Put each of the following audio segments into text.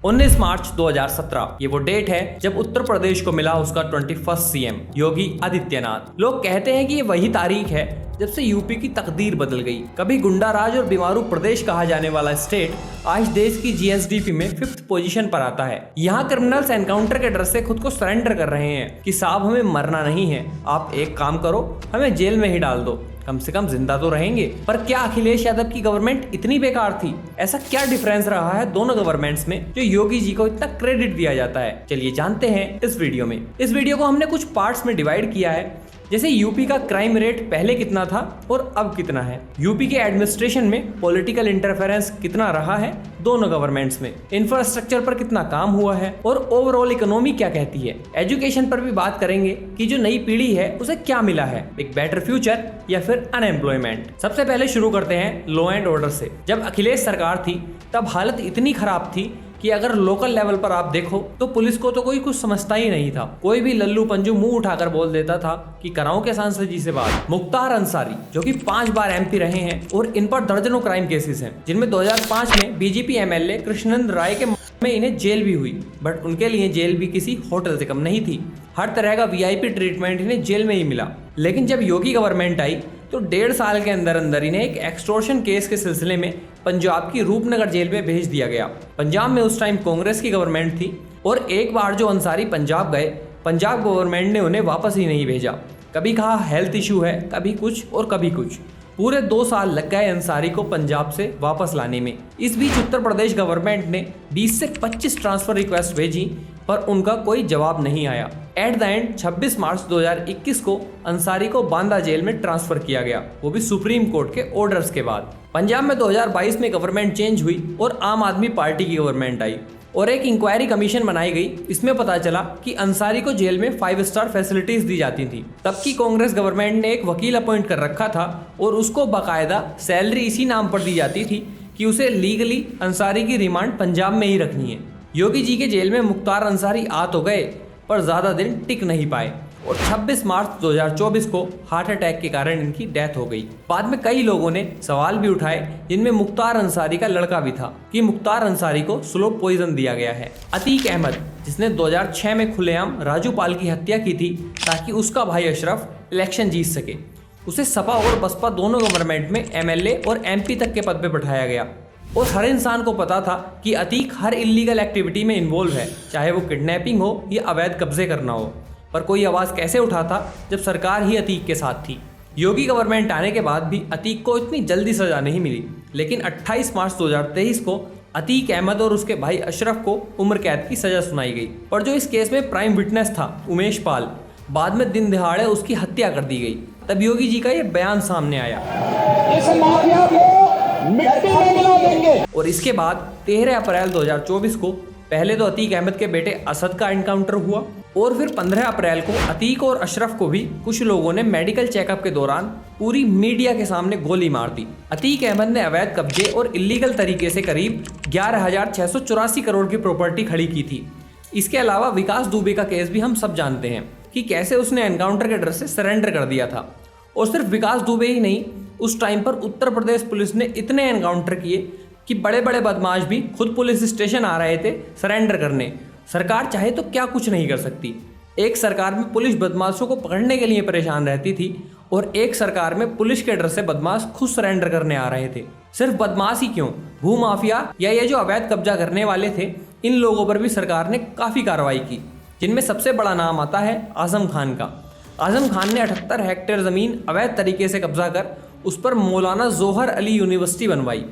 19 मार्च 2017 ये वो डेट है जब उत्तर प्रदेश को मिला उसका 21st सीएम योगी आदित्यनाथ। लोग कहते हैं कि ये वही तारीख है जब से यूपी की तकदीर बदल गई। कभी गुंडा राज और बीमारू प्रदेश कहा जाने वाला स्टेट आज देश की जीएसडीपी में 5th पोजीशन पर आता है। यहाँ क्रिमिनल्स एनकाउंटर के डर से खुद को सरेंडर कर रहे हैं कि साहब हमें मरना नहीं है, आप एक काम करो हमें जेल में ही डाल दो, कम से कम जिंदा तो रहेंगे। पर क्या अखिलेश यादव की गवर्नमेंट इतनी बेकार थी? ऐसा क्या डिफरेंस रहा है दोनों गवर्नमेंट्स में जो योगी जी को इतना क्रेडिट दिया जाता है? चलिए जानते हैं इस वीडियो में। इस वीडियो को हमने कुछ पार्ट्स में डिवाइड किया है, जैसे यूपी का क्राइम रेट पहले कितना था और अब कितना है, यूपी के एडमिनिस्ट्रेशन में पॉलिटिकल इंटरफेरेंस कितना रहा है दोनों गवर्नमेंट्स में, इंफ्रास्ट्रक्चर पर कितना काम हुआ है और ओवरऑल इकोनॉमी क्या कहती है। एजुकेशन पर भी बात करेंगे कि जो नई पीढ़ी है उसे क्या मिला है, एक बेटर फ्यूचर या फिर अनएम्प्लॉयमेंट। सबसे पहले शुरू करते हैं लॉ एंड ऑर्डर से। जब अखिलेश सरकार थी तब हालत इतनी खराब थी कि अगर लोकल लेवल पर आप देखो तो पुलिस को तो कोई कुछ समझता ही नहीं था। कोई भी लल्लू पंजू मुंह उठाकर बोल देता था कि कराऊं के सांसद जी से बात। मुख्तार अंसारी जो कि 5 बार एमपी रहे हैं और इन पर दर्जनों क्राइम केसेस हैं, जिनमें 2005 में बीजेपी एमएलए कृष्णनंद राय के में इन्हें जेल भी हुई, बट उनके लिए जेल भी किसी होटल से कम नहीं थी। हर तरह का वीआईपी ट्रीटमेंट इन्हें जेल में ही मिला। लेकिन जब योगी गवर्नमेंट आई तो 1.5 साल के अंदर अंदर इन्हें एक एक्सटॉर्शन केस के सिलसिले में पंजाब की रूपनगर जेल में भेज दिया गया। पंजाब में उस टाइम कांग्रेस की गवर्नमेंट थी और एक बार जो अंसारी पंजाब गए, पंजाब गवर्नमेंट ने उन्हें वापस ही नहीं भेजा। कभी कहा हेल्थ इशू है, कभी कुछ और कभी कुछ। पूरे 2 साल लग गए अंसारी को पंजाब से वापस लाने में। इस बीच उत्तर प्रदेश गवर्नमेंट ने 20 से 25 ट्रांसफर रिक्वेस्ट भेजी पर उनका कोई जवाब नहीं आया। एट द एंड 26 मार्च 2021 को अंसारी को बांदा जेल में ट्रांसफर किया गया, वो भी सुप्रीम कोर्ट के ऑर्डर्स के बाद। पंजाब में 2022 में गवर्नमेंट चेंज हुई और आम आदमी पार्टी की गवर्नमेंट आई और एक इंक्वायरी कमीशन बनाई गई। इसमें पता चला कि अंसारी को जेल में 5 स्टार फैसिलिटीज दी जाती थी। तब की कांग्रेस गवर्नमेंट ने एक वकील अपॉइंट कर रखा था और उसको बाकायदा सैलरी इसी नाम पर दी जाती थी कि उसे लीगली अंसारी की रिमांड पंजाब में ही रखनी है। योगी जी के जेल में मुख्तार अंसारी आ तो गए पर ज्यादा दिन टिक नहीं पाए और 26 मार्च 2024 को हार्ट अटैक के कारण इनकी डेथ हो गई। बाद में कई लोगों ने सवाल भी उठाए, जिनमें मुख्तार अंसारी का लड़का भी था, कि मुख्तार अंसारी को स्लो पॉइजन दिया गया है। अतीक अहमद जिसने 2006 में खुलेआम राजू पाल की हत्या की थी ताकि उसका भाई अशरफ इलेक्शन जीत सके, उसे सपा और बसपा दोनों गवर्नमेंट में एमएलए और एमपी तक के पद पे बैठाया गया। और हर इंसान को पता था कि अतीक हर इलीगल एक्टिविटी में इन्वॉल्व है, चाहे वो किडनैपिंग हो या अवैध कब्जे करना हो। पर कोई आवाज़ कैसे उठाता जब सरकार ही अतीक के साथ थी। योगी गवर्नमेंट आने के बाद भी अतीक को इतनी जल्दी सजा नहीं मिली, लेकिन 28 मार्च 2023 को अतीक अहमद और उसके भाई अशरफ को उम्र कैद की सजा सुनाई गई। और जो इस केस में प्राइम विटनेस था उमेश पाल, बाद में दिन दिहाड़े उसकी हत्या कर दी गई। तब योगी जी का ये बयान सामने आया, इस माफिया को मिट्टी में मिला देंगे। और इसके बाद 13 अप्रैल 2024 को पहले तो अतीक अहमद के बेटे असद का एनकाउंटर हुआ और फिर 15 अप्रैल को अतीक और अशरफ को भी कुछ लोगों ने मेडिकल चेकअप के दौरान पूरी मीडिया के सामने गोली मार दी। अतीक अहमद ने अवैध कब्जे और इलीगल तरीके से करीब 11,684 करोड़ की प्रॉपर्टी खड़ी की थी। इसके अलावा विकास दुबे का केस भी हम सब जानते हैं कि कैसे उसने एनकाउंटर के डर से सरेंडर कर दिया था। और सिर्फ विकास दुबे ही नहीं, उस टाइम पर उत्तर प्रदेश पुलिस ने इतने एनकाउंटर किए कि बड़े बड़े बदमाश भी खुद पुलिस स्टेशन आ रहे थे सरेंडर करने। सरकार चाहे तो क्या कुछ नहीं कर सकती। एक सरकार में पुलिस बदमाशों को पकड़ने के लिए परेशान रहती थी और एक सरकार में पुलिस के डर से बदमाश खुद सरेंडर करने आ रहे थे। सिर्फ बदमाश ही क्यों, भूमाफिया या ये जो अवैध कब्जा करने वाले थे, इन लोगों पर भी सरकार ने काफ़ी कार्रवाई की, जिनमें सबसे बड़ा नाम आता है आजम खान का। आजम खान ने 78 हेक्टेयर ज़मीन अवैध तरीके से कब्जा कर उस पर मौलाना जोहर अली यूनिवर्सिटी बनवाई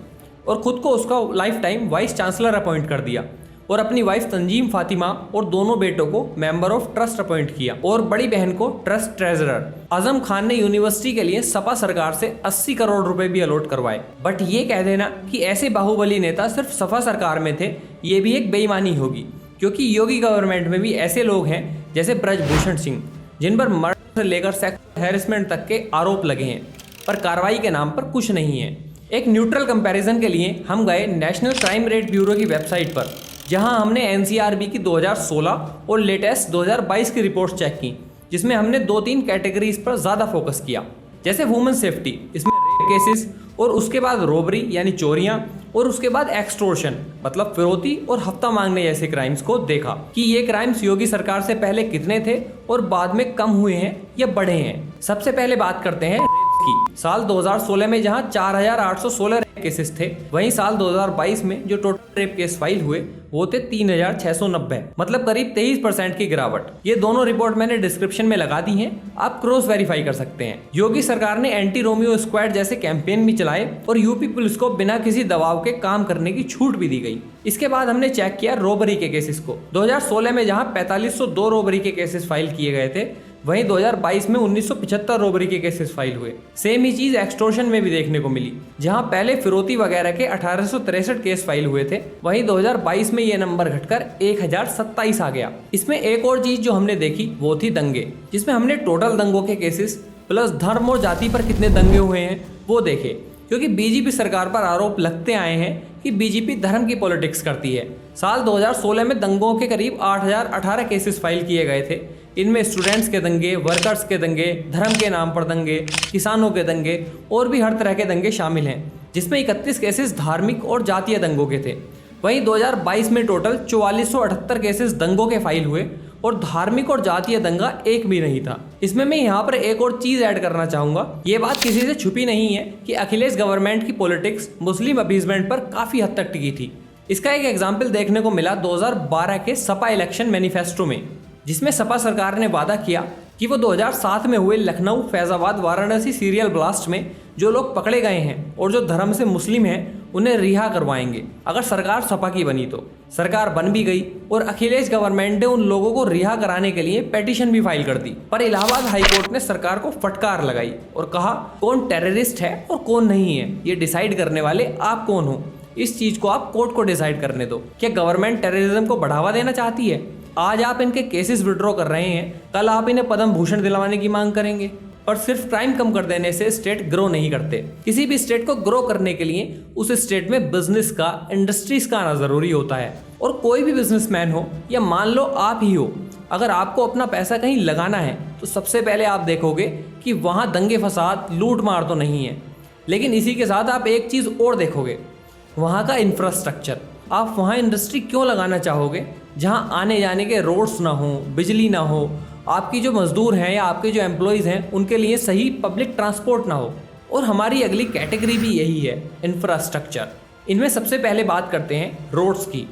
और ख़ुद को उसका lifetime vice chancellor appoint कर दिया और अपनी वाइफ तंजीम फातिमा और दोनों बेटों को मेंबर ऑफ ट्रस्ट अपॉइंट किया और बड़ी बहन को ट्रस्ट ट्रेजरर। आजम खान ने यूनिवर्सिटी के लिए सपा सरकार से 80 करोड़ रुपए भी अलॉट करवाए। बट ये कह देना कि ऐसे बाहुबली नेता सिर्फ सपा सरकार में थे, ये भी एक बेईमानी होगी, क्योंकि योगी गवर्नमेंट में भी ऐसे लोग हैं जैसे ब्रजभूषण सिंह, जिन पर मर्डर से लेकर सेक्सुअल हैरेसमेंट तक के आरोप लगे हैं, पर कार्रवाई के नाम पर कुछ नहीं है। एक न्यूट्रल कंपैरिजन के लिए हम गए नेशनल क्राइम रेट ब्यूरो की वेबसाइट पर, जहां हमने एनसीआरबी की 2016 और लेटेस्ट 2022 की रिपोर्ट चेक की, जिसमें हमने 2-3 कैटेगरीज पर ज़्यादा फोकस किया, जैसे वुमेन सेफ्टी, इसमें रेप केसेस और उसके बाद रॉबरी यानी चोरियां और उसके बाद एक्सटोर्शन मतलब फिरौती और हफ्ता मांगने जैसे क्राइम्स को देखा कि ये क्राइम्स योगी सरकार से पहले कितने थे और बाद में कम हुए हैं या बढ़े हैं। सबसे पहले बात करते हैं की। साल 2016 में जहां 4816 रेप केसेस थे, वहीं साल 2022 में जो टोटल रेप केस फाइल हुए वो थे 3690, मतलब करीब 23% की गिरावट। ये दोनों रिपोर्ट मैंने डिस्क्रिप्शन में लगा दी हैं, आप क्रॉस वेरीफाई कर सकते हैं। योगी सरकार ने एंटी रोमियो स्क्वाड जैसे कैंपेन भी चलाए और यूपी पुलिस को बिना किसी दबाव के काम करने की छूट भी दी गई। इसके बाद हमने चेक किया रोबरी के केसेस को। 2016 में जहां 4502 रोबरी के केसेस फाइल किए गए थे, वहीं 2022 में 1975 रोबरी के केसेस फाइल हुए। सेम ही चीज एक्सटोर्शन में भी देखने को मिली, जहां पहले फिरौती वगैरह के 1863 केस फाइल हुए थे, वहीं 2022 में ये नंबर घटकर 1027 आ गया। इसमें एक और चीज जो हमने देखी वो थी दंगे, जिसमें हमने टोटल दंगों के केसेस प्लस धर्म और जाति पर कितने दंगे हुए हैं वो देखे, क्योंकि बीजेपी सरकार पर आरोप लगते आए हैं कि बीजेपी धर्म की पॉलिटिक्स करती है। साल 2016 में दंगों के करीब 8018 केसेस फाइल किए गए थे। इनमें स्टूडेंट्स के दंगे, वर्कर्स के दंगे, धर्म के नाम पर दंगे, किसानों के दंगे और भी हर तरह के दंगे शामिल हैं, जिसमें 31 केसेस धार्मिक और जातीय दंगों के थे। वहीं 2022 में टोटल 4478 केसेस दंगों के फाइल हुए और धार्मिक और जातीय दंगा एक भी नहीं था। इसमें मैं यहाँ पर एक और चीज ऐड करना चाहूंगा, ये बात किसी से छुपी नहीं है कि अखिलेश गवर्नमेंट की पॉलिटिक्स मुस्लिम अपीजमेंट पर काफी हद तक टिकी थी। इसका एक एग्जाम्पल देखने को मिला 2012 के सपा इलेक्शन मैनिफेस्टो में, जिसमें सपा सरकार ने वादा किया कि वो 2007 में हुए लखनऊ, फैजाबाद, वाराणसी सीरियल ब्लास्ट में जो लोग पकड़े गए हैं और जो धर्म से मुस्लिम हैं उन्हें रिहा करवाएंगे अगर सरकार सपा की बनी तो। सरकार बन भी गई और अखिलेश गवर्नमेंट ने उन लोगों को रिहा कराने के लिए पेटिशन भी फाइल कर दी, पर इलाहाबाद हाईकोर्ट ने सरकार को फटकार लगाई और कहा कौन टेररिस्ट है और कौन नहीं है, ये डिसाइड करने वाले आप कौन हो। इस चीज को आप कोर्ट को डिसाइड करने दो। क्या गवर्नमेंट टेररिज्म को बढ़ावा देना चाहती है? आज आप इनके केसेस विड्रॉ कर रहे हैं, कल आप इन्हें पद्म भूषण दिलवाने की मांग करेंगे। और सिर्फ क्राइम कम कर देने से स्टेट ग्रो नहीं करते। किसी भी स्टेट को ग्रो करने के लिए उस स्टेट में बिजनेस का, इंडस्ट्रीज का आना जरूरी होता है। और कोई भी बिजनेसमैन हो या मान लो आप ही हो, अगर आपको अपना पैसा कहीं लगाना है तो सबसे पहले आप देखोगे कि वहाँ दंगे फसाद, लूट मार तो नहीं है। लेकिन इसी के साथ आप एक चीज़ और देखोगे, वहाँ का इंफ्रास्ट्रक्चर। आप वहाँ इंडस्ट्री क्यों लगाना चाहोगे जहाँ आने जाने के रोड्स ना हो, बिजली ना हो, आपकी जो मजदूर हैं या आपके जो एम्प्लॉयज़ हैं उनके लिए सही पब्लिक ट्रांसपोर्ट ना हो। और हमारी अगली कैटेगरी भी यही है, इंफ्रास्ट्रक्चर। इनमें सबसे पहले बात करते हैं रोड्स की।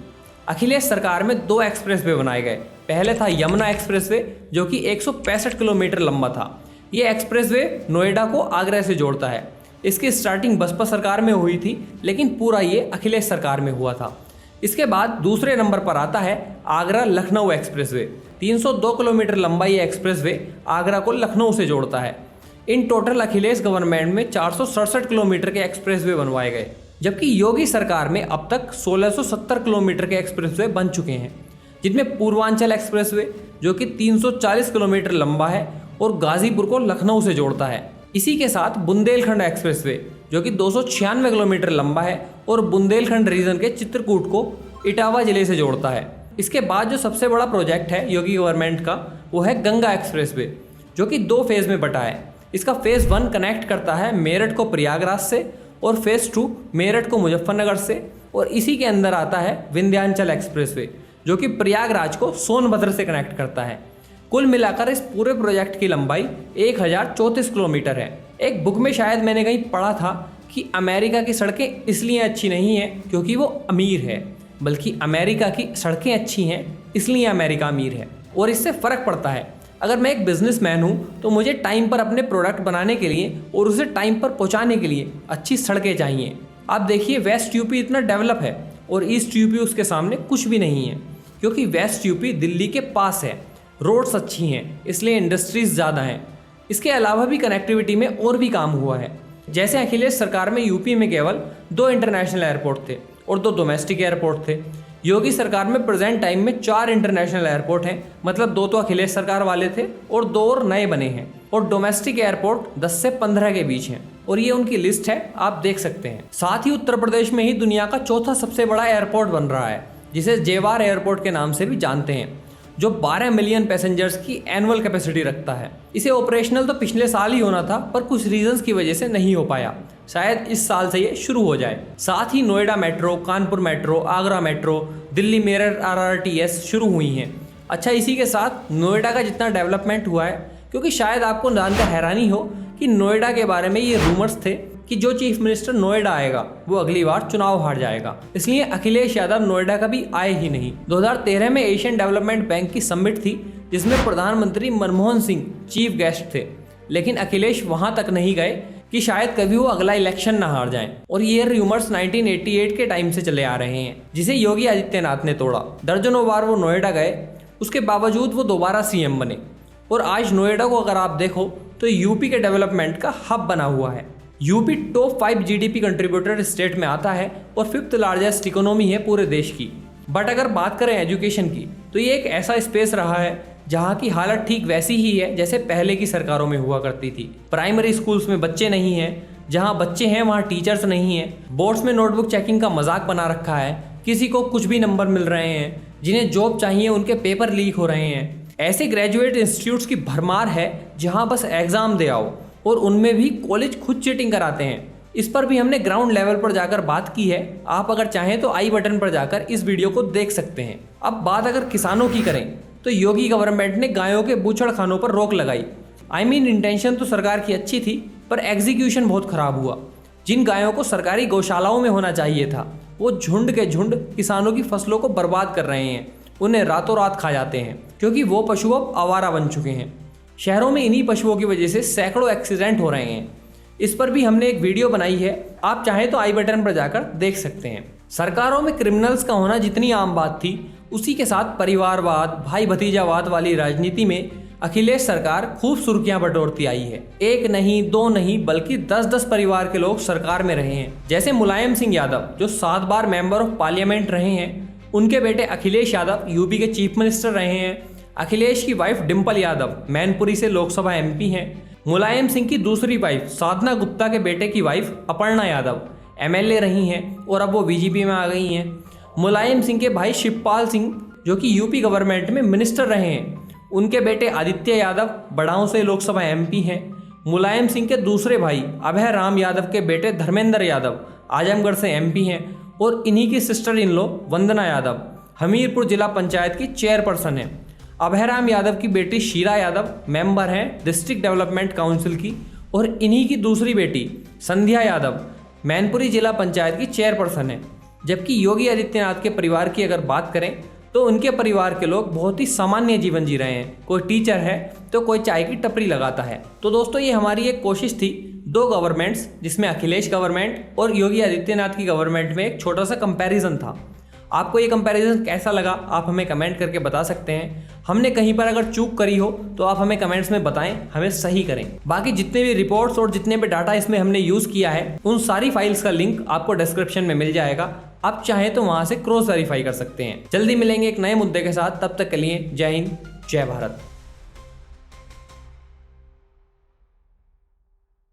अखिलेश सरकार में 2 एक्सप्रेसवे बनाए गए। पहले था यमुना एक्सप्रेसवे जो कि 165 किलोमीटर लंबा था। ये एक्सप्रेसवे नोएडा को आगरा से जोड़ता है। इसकी स्टार्टिंग बसपा सरकार में हुई थी, लेकिन पूरा ये अखिलेश सरकार में हुआ था। इसके बाद दूसरे नंबर पर आता है आगरा लखनऊ एक्सप्रेसवे। 302 किलोमीटर लंबा ये एक्सप्रेसवे आगरा को लखनऊ से जोड़ता है। इन टोटल अखिलेश गवर्नमेंट में 467 किलोमीटर के एक्सप्रेसवे बनवाए गए, जबकि योगी सरकार में अब तक 1670 किलोमीटर के एक्सप्रेसवे बन चुके हैं, जिनमें पूर्वांचल एक्सप्रेसवे जो कि 340 किलोमीटर लंबा है और गाजीपुर को लखनऊ से जोड़ता है। इसी के साथ बुंदेलखंड एक्सप्रेसवे जो कि 296 किलोमीटर लंबा है और बुंदेलखंड रीजन के चित्रकूट को इटावा जिले से जोड़ता है। इसके बाद जो सबसे बड़ा प्रोजेक्ट है योगी गवर्नमेंट का वो है गंगा एक्सप्रेसवे, जो कि 2 फेज में बटा है। इसका फेज 1 कनेक्ट करता है मेरठ को प्रयागराज से और फेज 2 मेरठ को मुजफ्फरनगर से, और इसी के अंदर आता है विंध्याचल एक्सप्रेसवे जो कि प्रयागराज को सोनभद्र से कनेक्ट करता है। कुल मिलाकर इस पूरे प्रोजेक्ट की लंबाई 1034 किलोमीटर है। एक बुक में शायद मैंने कहीं पढ़ा था कि अमेरिका की सड़कें इसलिए अच्छी नहीं हैं क्योंकि वो अमीर है, बल्कि अमेरिका की सड़कें अच्छी हैं इसलिए अमेरिका अमीर है। और इससे फ़र्क पड़ता है। अगर मैं एक बिजनेसमैन हूँ तो मुझे टाइम पर अपने प्रोडक्ट बनाने के लिए और उसे टाइम पर पहुँचाने के लिए अच्छी सड़कें चाहिए। आप देखिए वेस्ट यूपी इतना डेवलप है और ईस्ट यूपी उसके सामने कुछ भी नहीं है, क्योंकि वेस्ट यूपी दिल्ली के पास है, रोड्स अच्छी हैं इसलिए इंडस्ट्रीज ज़्यादा हैं। इसके अलावा भी कनेक्टिविटी में और भी काम हुआ है। जैसे अखिलेश सरकार में यूपी में केवल 2 इंटरनेशनल एयरपोर्ट थे और 2 डोमेस्टिक एयरपोर्ट थे। योगी सरकार में प्रेजेंट टाइम में 4 इंटरनेशनल एयरपोर्ट हैं, मतलब 2 तो अखिलेश सरकार वाले थे और 2 और नए बने हैं, और डोमेस्टिक एयरपोर्ट 10 से 15 के बीच हैं, और ये उनकी लिस्ट है, आप देख सकते हैं। साथ ही उत्तर प्रदेश में ही दुनिया का 4था सबसे बड़ा एयरपोर्ट बन रहा है, जिसे जेवार एयरपोर्ट के नाम से भी जानते हैं, जो 12 मिलियन पैसेंजर्स की एनुअल कैपेसिटी रखता है। इसे ऑपरेशनल तो पिछले साल ही होना था, पर कुछ रीजंस की वजह से नहीं हो पाया। शायद इस साल से ये शुरू हो जाए। साथ ही Noida metro, Kanpur metro, Agra metro, Delhi Meerut RRTS शुरू हुई हैं। अच्छा, इसी के साथ नोएडा का जितना डेवलपमेंट हुआ है, क्योंकि शायद आपको जानकर हैरानी हो कि नोएडा के बारे में ये रूमर्स थे कि जो चीफ मिनिस्टर नोएडा आएगा वो अगली बार चुनाव हार जाएगा, इसलिए अखिलेश यादव नोएडा कभी आए ही नहीं। 2013 में एशियन डेवलपमेंट बैंक की समिट थी जिसमें प्रधानमंत्री मनमोहन सिंह चीफ गेस्ट थे, लेकिन अखिलेश वहां तक नहीं गए कि शायद कभी वो अगला इलेक्शन ना हार जाएं। और ये रूमर्स 1988 के टाइम से चले आ रहे हैं, जिसे योगी आदित्यनाथ ने तोड़ा। दर्जनों बार वो नोएडा गए, उसके बावजूद वो दोबारा CM बने। और आज नोएडा को अगर आप देखो तो यूपी के डेवलपमेंट का हब बना हुआ है। UP top 5 GDP contributor state में आता है और 5th लार्जेस्ट इकोनॉमी है पूरे देश की। बट अगर बात करें एजुकेशन की, तो ये एक ऐसा स्पेस रहा है जहाँ की हालत ठीक वैसी ही है जैसे पहले की सरकारों में हुआ करती थी। प्राइमरी स्कूल्स में बच्चे नहीं हैं, जहाँ बच्चे हैं वहाँ टीचर्स नहीं हैं। बोर्ड्स में नोटबुक चेकिंग का मजाक बना रखा है, किसी को कुछ भी नंबर मिल रहे हैं, जिन्हें जॉब चाहिए उनके पेपर लीक हो रहे हैं। ऐसे ग्रेजुएट इंस्टीट्यूट्स की भरमार है जहाँ बस एग्जाम दे आओ, और उनमें भी कॉलेज खुद चीटिंग कराते हैं। इस पर भी हमने ग्राउंड लेवल पर जाकर बात की है, आप अगर चाहें तो आई बटन पर जाकर इस वीडियो को देख सकते हैं। अब बात अगर किसानों की करें तो योगी गवर्नमेंट ने गायों के बूचड़खानों पर रोक लगाई। इंटेंशन तो सरकार की अच्छी थी, पर एग्जीक्यूशन बहुत खराब हुआ। जिन गायों को सरकारी गौशालाओं में होना चाहिए था, वो झुंड के झुंड किसानों की फसलों को बर्बाद कर रहे हैं, उन्हें रातों रात खा जाते हैं, क्योंकि वो पशु अब आवारा बन चुके हैं। शहरों में इन्हीं पशुओं की वजह से सैकड़ों एक्सीडेंट हो रहे हैं। इस पर भी हमने एक वीडियो बनाई है, आप चाहें तो आई बटन पर जाकर देख सकते हैं। सरकारों में क्रिमिनल्स का होना जितनी आम बात थी, उसी के साथ परिवारवाद, भाई भतीजावाद वाली राजनीति में अखिलेश सरकार खूब सुर्खियां बटोरती आई है। एक नहीं, दो नहीं, बल्कि 10-10 परिवार के लोग सरकार में रहे हैं। जैसे मुलायम सिंह यादव जो 7 बार मेंबर ऑफ पार्लियामेंट रहे हैं, उनके बेटे अखिलेश यादव यूपी के चीफ मिनिस्टर रहे हैं। अखिलेश की वाइफ डिम्पल यादव मैनपुरी से लोकसभा MP हैं। मुलायम सिंह की दूसरी वाइफ साधना गुप्ता के बेटे की वाइफ अपर्णा यादव MLA रही हैं और अब वो BJP में आ गई हैं। मुलायम सिंह के भाई शिवपाल सिंह जो कि यूपी गवर्नमेंट में मिनिस्टर रहे हैं, उनके बेटे आदित्य यादव बड़ाऊ से लोकसभा MP हैं। मुलायम सिंह के दूसरे भाई अभय राम यादव के बेटे धर्मेंद्र यादव आजमगढ़ से MP हैं, और इन्हीं की सिस्टर इन लॉ वंदना यादव हमीरपुर जिला पंचायत की चेयरपर्सन है। अभयराम यादव की बेटी शीरा यादव मेंबर हैं डिस्ट्रिक्ट डेवलपमेंट काउंसिल की, और इन्हीं की दूसरी बेटी संध्या यादव मैनपुरी जिला पंचायत की चेयरपर्सन है। जबकि योगी आदित्यनाथ के परिवार की अगर बात करें तो उनके परिवार के लोग बहुत ही सामान्य जीवन जी रहे हैं। कोई टीचर है तो कोई चाय की टपरी लगाता है। तो दोस्तों, ये हमारी एक कोशिश थी 2 गवर्नमेंट्स, जिसमें अखिलेश गवर्नमेंट और योगी आदित्यनाथ की गवर्नमेंट में एक छोटा सा कंपैरिजन था। आपको ये कंपैरिजन कैसा लगा आप हमें कमेंट करके बता सकते हैं। हमने कहीं पर अगर चूक करी हो तो आप हमें कमेंट्स में बताएं, हमें सही करें। बाकी जितने भी रिपोर्ट्स और जितने भी डाटा इसमें हमने यूज़ किया है, उन सारी फाइल्स का लिंक आपको डिस्क्रिप्शन में मिल जाएगा। आप चाहें तो वहां से क्रॉस वेरीफाई कर सकते हैं। जल्दी मिलेंगे एक नए मुद्दे के साथ, तब तक के लिए जय हिंद, जय भारत।